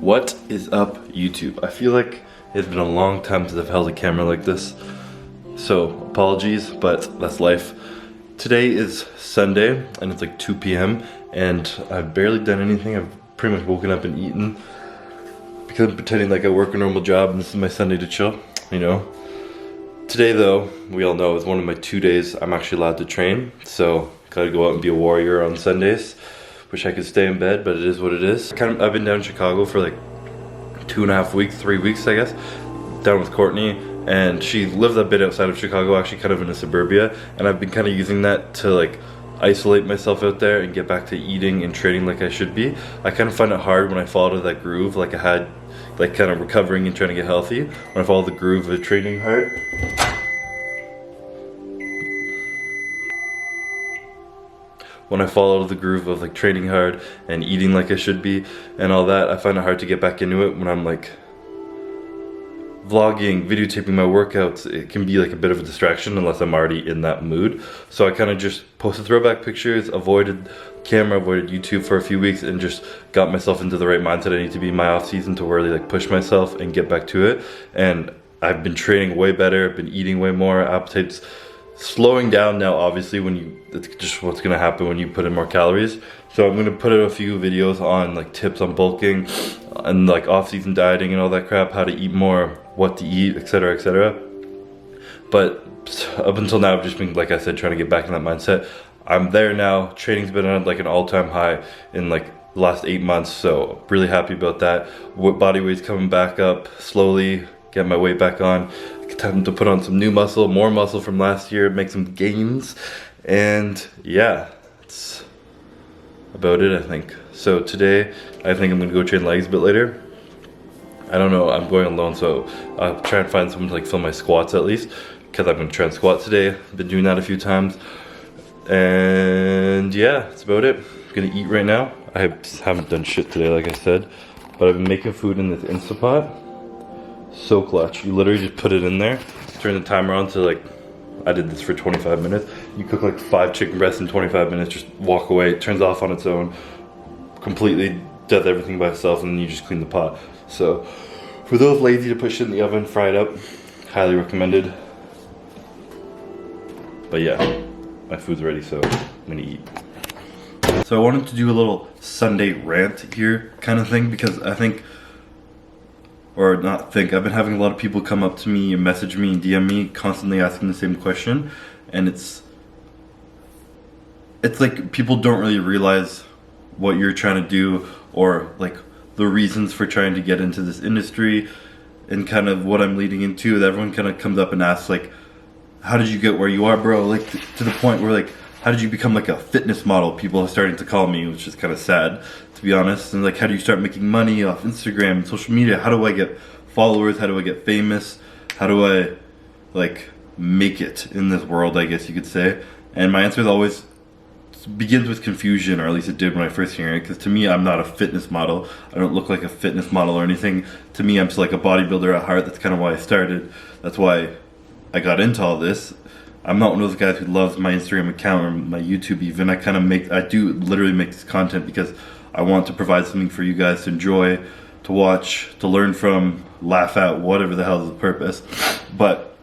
What is up, YouTube? I feel like it's been a long time since I've held a camera like this, so apologies, but that's life. Today is Sunday and it's like 2 p.m. and I've barely done anything. I've pretty much woken up and eaten because I'm pretending like I work a normal job and this is my Sunday to chill, you know. Today though, we all know, is one of my 2 days I'm actually allowed to train, so gotta go out and be a warrior on Sundays. Wish I could stay in bed, but it is what it is. I've been down in Chicago for like 2.5 weeks, 3 weeks I guess, down with Courtney, and she lives a bit outside of Chicago, actually kind of in a suburbia, and I've been kind of using that to like isolate myself out there and get back to eating and training like I should be. I kind of find it hard when I fall out of that groove, like I had, like kind of recovering and trying to get healthy, when I follow the groove of training hard. When I fall out of the groove of like training hard and eating like I should be and all that, I find it hard to get back into it when I'm like vlogging, videotaping my workouts. It can be like a bit of a distraction unless I'm already in that mood. So I kind of just posted throwback pictures, avoided camera, avoided YouTube for a few weeks, and just got myself into the right mindset I need to be in my off season to really like push myself and get back to it. And I've been training way better, I've been eating way more, appetite's slowing down now, obviously, it's just what's gonna happen when you put in more calories. So I'm gonna put out a few videos on like tips on bulking and like off-season dieting and all that crap, how to eat more, what to eat, etc, etc. But up until now I've just been, like I said, trying to get back in that mindset. I'm there now. Training's been at like an all-time high in like the last 8 months, so really happy about that. Body weight's coming back up slowly, get my weight back on. Time to put on some new muscle, more muscle from last year, make some gains, and yeah, that's about it, I think. So today, I think I'm gonna go train legs a bit later. I don't know, I'm going alone, so I'll try and find someone to like film my squats at least, because I'm gonna try and squat today. I've been doing that a few times, and yeah, that's about it. I'm gonna eat right now. I haven't done shit today, like I said, but I've been making food in this Instapot. So clutch. You literally just put it in there, turn the timer on to like, I did this for 25 minutes. You cook like 5 chicken breasts in 25 minutes, just walk away, it turns off on its own, completely does everything by itself, and then you just clean the pot. So for those lazy to put shit in the oven, fry it up, highly recommended. But yeah, my food's ready, so I'm gonna eat. So I wanted to do a little Sunday rant here kind of thing, because I think, or not think, I've been having a lot of people come up to me and message me and DM me constantly asking the same question, and it's like people don't really realize what you're trying to do, or like the reasons for trying to get into this industry, and kind of what I'm leading into. Everyone kind of comes up and asks like, how did you get where you are, bro? Like to the point where like, how did you become like a fitness model? People are starting to call me, which is kind of sad, to be honest. And like, how do you start making money off Instagram and social media? How do I get followers? How do I get famous? How do I like make it in this world, I guess you could say? And my answer is always begins with confusion, or at least it did when I first hear it, because to me, I'm not a fitness model. I don't look like a fitness model or anything. To me, I'm just like a bodybuilder at heart. That's kind of why I started. That's why I got into all this. I'm not one of those guys who loves my Instagram account or my YouTube even. I do literally make this content because I want to provide something for you guys to enjoy, to watch, to learn from, laugh at, whatever the hell is the purpose. But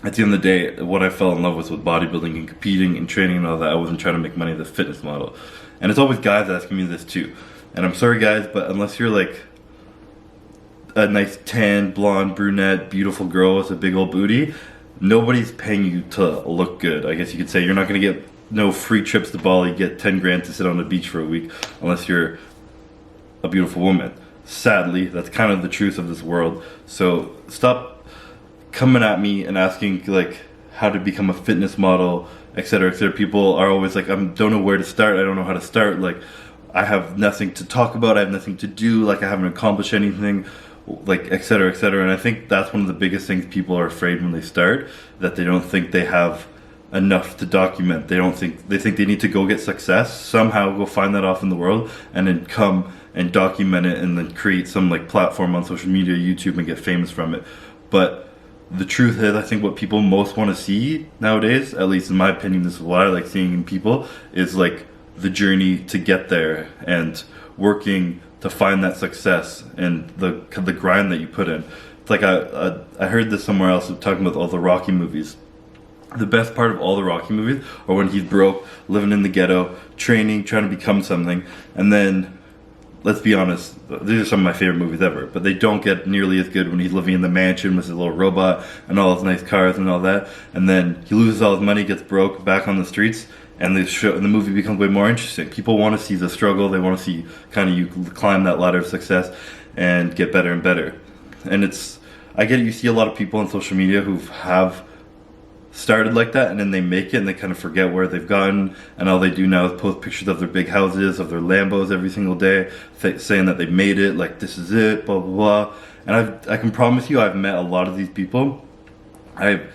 at the end of the day, what I fell in love with bodybuilding and competing and training and all that. I wasn't trying to make money as a fitness model. And it's always guys asking me this too. And I'm sorry guys, but unless you're like a nice tan, blonde, brunette, beautiful girl with a big old booty, nobody's paying you to look good. I guess you could say you're not going to get no free trips to Bali, get 10 grand to sit on the beach for a week unless you're a beautiful woman. Sadly, that's kind of the truth of this world. So stop coming at me and asking like how to become a fitness model, etc, etc. People are always like, I don't know where to start, I don't know how to start, like I have nothing to talk about, I have nothing to do, like I haven't accomplished anything, like etc, etc. And I think that's one of the biggest things people are afraid when they start, that they don't think they have enough to document. They think they need to go get success somehow, go find that off in the world, and then come and document it and then create some like platform on social media, YouTube, and get famous from it. But the truth is, I think what people most want to see nowadays, at least in my opinion, this is what I like seeing in people, is like the journey to get there, and working to find that success and the grind that you put in. It's like I heard this somewhere else talking about all the Rocky movies. The best part of all the Rocky movies are when he's broke, living in the ghetto, training, trying to become something, and then, let's be honest, these are some of my favorite movies ever, but they don't get nearly as good when he's living in the mansion with his little robot and all his nice cars and all that, and then he loses all his money, gets broke, back on the streets, and the movie becomes way more interesting. People want to see the struggle, they want to see kind of you climb that ladder of success and get better and better. And I get it, you see a lot of people on social media who have started like that, and then they make it and they kind of forget where they've gotten, and all they do now is post pictures of their big houses, of their Lambos every single day, saying that they made it, like this is it, blah blah blah. And I can promise you, I've met a lot of these people. I've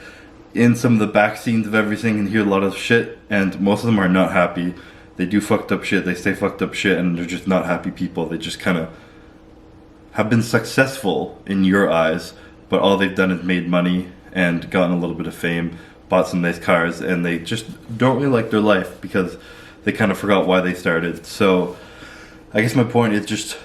in some of the back scenes of everything and hear a lot of shit, and most of them are not happy. They do fucked up shit, they say fucked up shit, and they're just not happy people. They just kind of have been successful in your eyes, but all they've done is made money and gotten a little bit of fame, bought some nice cars, and they just don't really like their life because they kind of forgot why they started. So I guess my point is just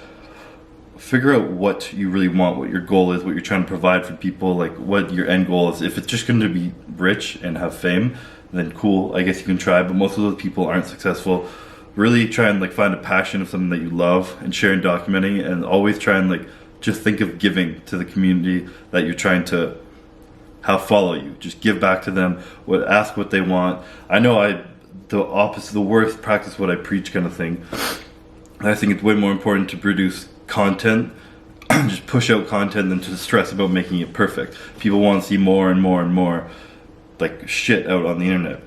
figure out what you really want, what your goal is, what you're trying to provide for people, like what your end goal is. If it's just going to be rich and have fame, then cool, I guess you can try, but most of those people aren't successful. Really try and like find a passion of something that you love and share and documenting, and always try and like just think of giving to the community that you're trying to have follow you. Just give back to them, ask what they want. I know the opposite, the worst, practice what I preach kind of thing. I think it's way more important to produce content, just push out content, than to stress about making it perfect. People want to see more and more and more like shit out on the internet.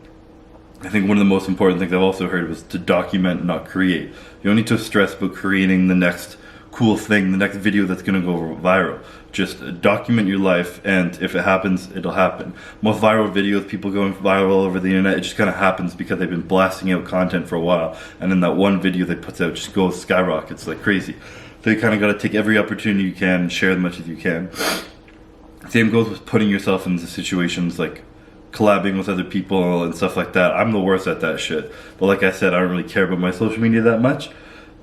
I think one of the most important things I've also heard was to document, not create. You don't need to stress about creating the next cool thing, the next video that's going to go viral. Just document your life, and if it happens, it'll happen. Most viral videos, people going viral all over the internet, it just kind of happens because they've been blasting out content for a while, and then that one video they put out just goes skyrockets like crazy. So you kind of got to take every opportunity you can and share as much as you can. Same goes with putting yourself into situations like collabing with other people and stuff like that. I'm the worst at that shit, but like I said, I don't really care about my social media that much.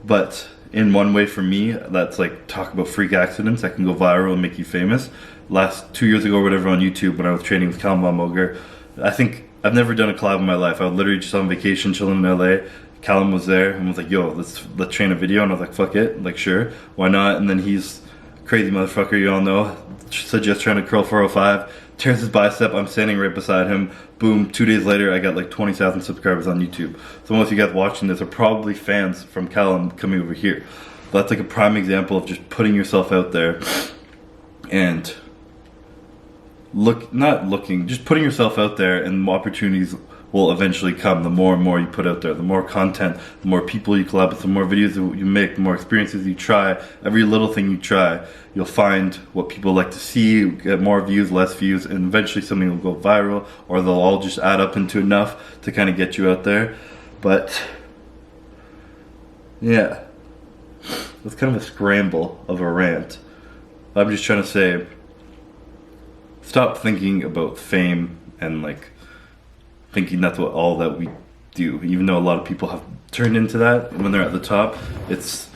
But in one way for me, that's like talk about freak accidents that can go viral and make you famous. Last 2 years ago or whatever on YouTube, when I was training with Callum Von Moger, I think I've never done a collab in my life. I was literally just on vacation chilling in LA. Callum was there and was like, yo, let's train a video, and I was like, fuck it, like sure, why not? And then he's a crazy motherfucker, you all know, suggests trying to curl 405, tears his bicep, I'm standing right beside him, boom, 2 days later I got like 20,000 subscribers on YouTube. So most of you guys watching this are probably fans from Callum coming over here. That's like a prime example of just putting yourself out there and just putting yourself out there, and opportunities will eventually come. The more and more you put out there, the more content, the more people you collab with, the more videos you make, the more experiences you try, every little thing you try, you'll find what people like to see, get more views, less views, and eventually something will go viral, or they'll all just add up into enough to kind of get you out there. But yeah, it's kind of a scramble of a rant. I'm just trying to say, stop thinking about fame and like thinking that's all that we do. Even though a lot of people have turned into that when they're at the top, it's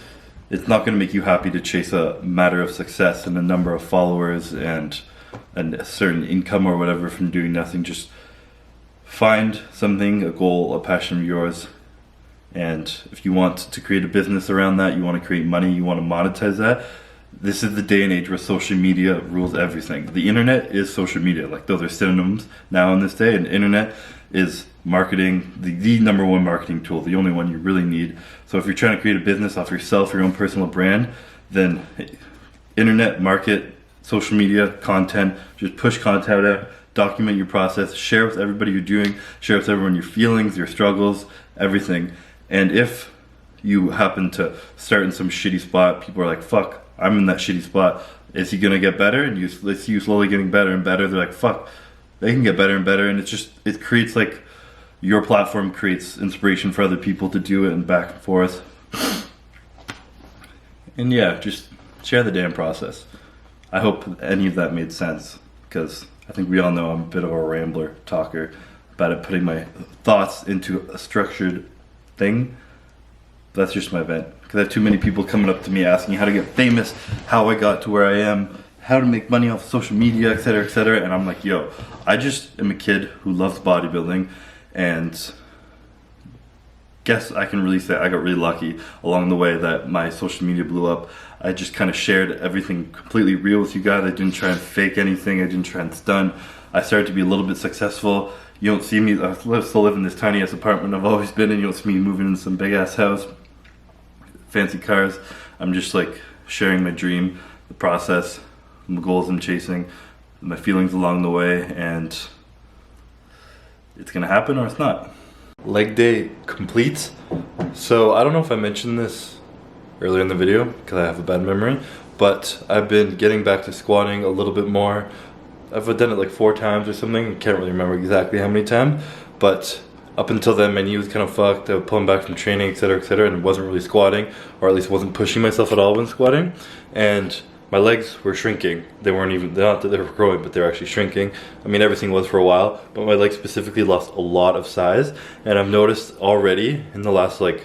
not going to make you happy to chase a matter of success and a number of followers and a certain income or whatever from doing nothing. Just find something, a goal, a passion of yours, and if you want to create a business around that, you want to create money, you want to monetize that, this is the day and age where social media rules everything. The internet is social media. Like, those are synonyms now in this day, and internet is marketing, the number one marketing tool, the only one you really need. So if you're trying to create a business off yourself, your own personal brand, then internet, market, social media, content, just push content out, document your process, share with everybody you're doing, share with everyone your feelings, your struggles, everything. And if you happen to start in some shitty spot, people are like, fuck, I'm in that shitty spot, is he gonna get better? And they see you slowly getting better and better, they're like, fuck, they can get better and better. And it creates like, your platform creates inspiration for other people to do it, and back and forth. And yeah, just share the damn process. I hope any of that made sense, because I think we all know I'm a bit of a rambler, talker, bad at putting my thoughts into a structured thing. That's just my vent. because I have too many people coming up to me asking how to get famous, how I got to where I am, how to make money off social media, etc., etc. And I'm like, yo, I just am a kid who loves bodybuilding, and guess I can really say I got really lucky along the way that my social media blew up. I just kind of shared everything completely real with you guys. I didn't try and fake anything. I didn't try and stun. I started to be a little bit successful. You don't see me, I still live in this tiny ass apartment I've always been in. You don't see me moving in some big ass house, fancy cars. I'm just like sharing my dream, the process, the goals I'm chasing, my feelings along the way, and it's gonna happen or it's not. Leg day complete. So I don't know if I mentioned this earlier in the video because I have a bad memory, but I've been getting back to squatting a little bit more. I've done it like 4 times or something. I can't really remember exactly how many times, but up until then my knee was kind of fucked. I was pulling back from training, etc., and wasn't really squatting, or at least wasn't pushing myself at all when squatting, and my legs were shrinking. They weren't even, not that they were growing, but they were actually shrinking. I mean, everything was for a while, but my legs specifically lost a lot of size, and I've noticed already in the last like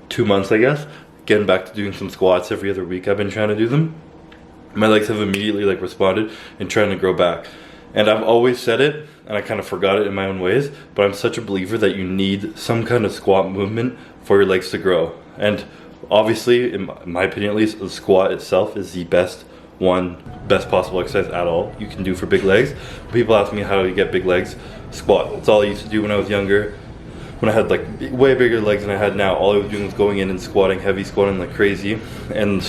2 months, I guess, getting back to doing some squats every other week. I've been trying to do them. My legs have immediately like responded and trying to grow back. And I've always said it, and I kind of forgot it in my own ways, but I'm such a believer that you need some kind of squat movement for your legs to grow. And obviously, in my opinion at least, the squat itself is the best possible exercise at all you can do for big legs. When people ask me how do you get big legs, squat. It's all I used to do when I was younger. When I had like way bigger legs than I had now, all I was doing was going in and squatting, heavy squatting like crazy. And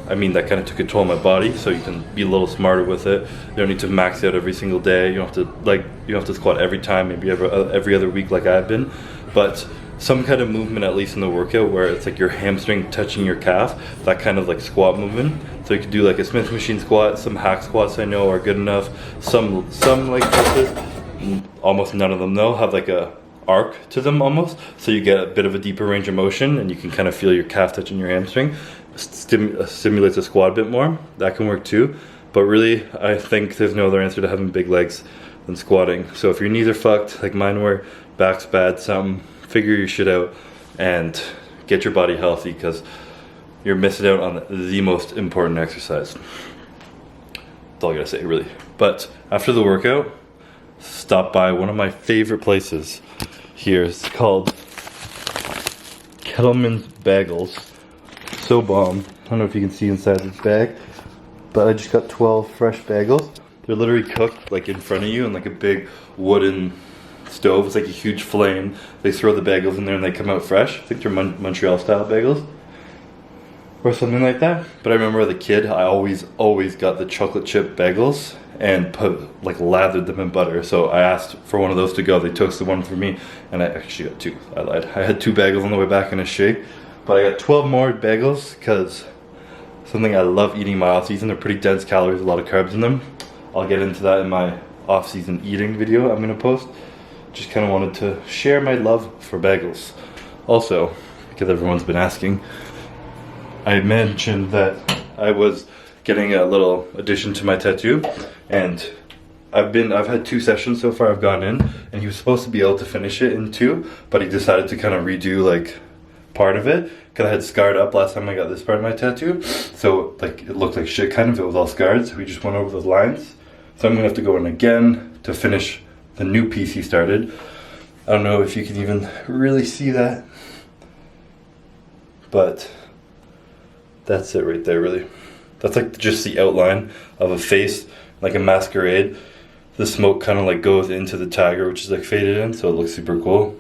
I mean, that kind of took control of my body, so you can be a little smarter with it. You don't need to max out every single day. You don't have to squat every time, maybe every other week like I've been. But some kind of movement, at least in the workout, where it's like your hamstring touching your calf, that kind of like squat movement. So you could do like a Smith machine squat. Some hack squats I know are good enough. Some like this, almost none of them though, have like a arc to them almost, so you get a bit of a deeper range of motion and you can kind of feel your calf touching your hamstring. Stimulates the squat a bit more. That can work too, but really I think there's no other answer to having big legs than squatting. So if your knees are fucked like mine were, back's bad, figure your shit out and get your body healthy, because you're missing out on the most important exercise. That's all I gotta say really. But after the workout, stop by one of my favorite places here. It's called Kettleman's Bagels. So bomb. I don't know if you can see inside this bag, but I just got 12 fresh bagels. They're literally cooked like in front of you in like a big wooden stove. It's like a huge flame. They throw the bagels in there and they come out fresh. I think they're Montreal style bagels or something like that. But I remember as a kid, I always got the chocolate chip bagels and lathered them in butter. So I asked for one of those to go. They toasted one for me, and I actually got 2. I lied. I had 2 bagels on the way back in a shake, but I got 12 more bagels because something I love eating in my off season. They're pretty dense calories, a lot of carbs in them. I'll get into that in my off season eating video I'm gonna post. Just kind of wanted to share my love for bagels. Also, because everyone's been asking, I mentioned that I was getting a little addition to my tattoo, and I've had 2 sessions so far. I've gone in, and he was supposed to be able to finish it in 2, but he decided to kind of redo like part of it because I had scarred up last time I got this part of my tattoo. So like it looked like shit kind of. It was all scarred, so we just went over those lines. So I'm gonna have to go in again to finish the new piece he started. I don't know if you can even really see that, but that's it right there really. That's like just the outline of a face, like a masquerade. The smoke kind of like goes into the tiger, which is like faded in, so it looks super cool.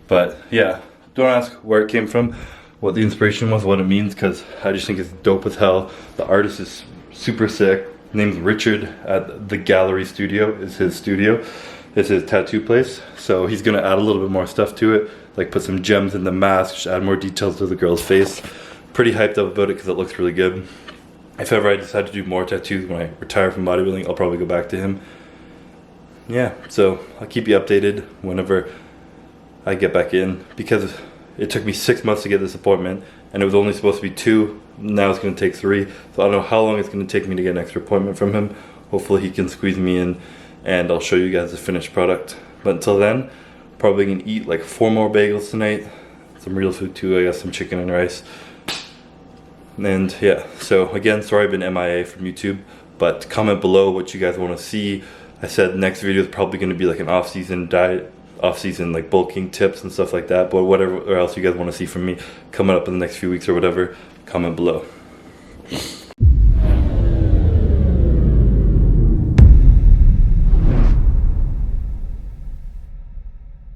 But yeah, don't ask where it came from, what the inspiration was, what it means, because I just think it's dope as hell. The artist is super sick. Name's Richard at the Gallery Studio, is his studio. It's his tattoo place. So he's gonna add a little bit more stuff to it, like put some gems in the mask, just add more details to the girl's face. Pretty hyped up about it because it looks really good. If ever I decide to do more tattoos when I retire from bodybuilding, I'll probably go back to him. Yeah, so I'll keep you updated whenever I get back in, because it took me 6 months to get this appointment and it was only supposed to be 2. Now it's going to take 3. So I don't know how long it's going to take me to get an extra appointment from him. Hopefully he can squeeze me in and I'll show you guys the finished product. But until then, probably going to eat like 4 more bagels tonight. some real food too. I got some chicken and rice. And yeah, so again, sorry I've been MIA from YouTube, but comment below what you guys want to see. I said next video is probably going to be like an off-season diet, off-season like bulking tips and stuff like that, but whatever else you guys want to see from me coming up in the next few weeks or whatever, comment below.